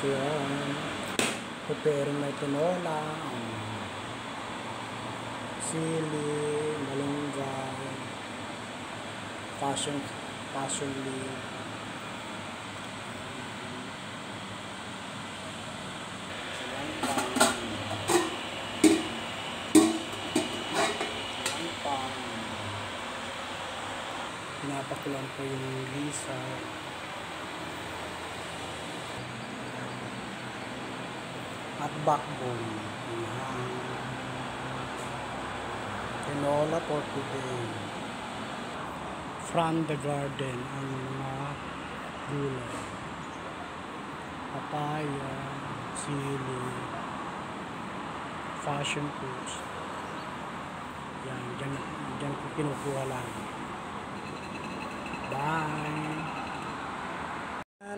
Yan. Preparing may tinola, sili, malunggay, passion leaf. Pinapakulan po yung lisa. At backbone. Tinola for today. From the garden ang mga gulay. Papaya, sili, passion fruits. Yan, dyan ko kinukuha lang. Bye!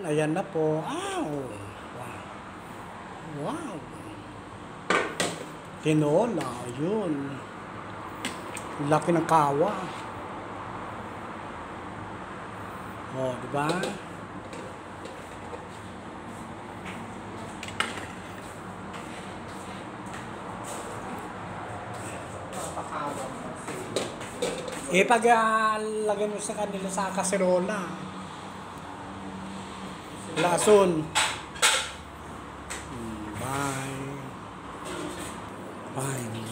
Ayan na po. Wow! Wow! Tinola, yun. Laki ng kawa. Oh, diba? Pag lagyan mo sa kanila sa kaserola. Lason. Bye. Bye.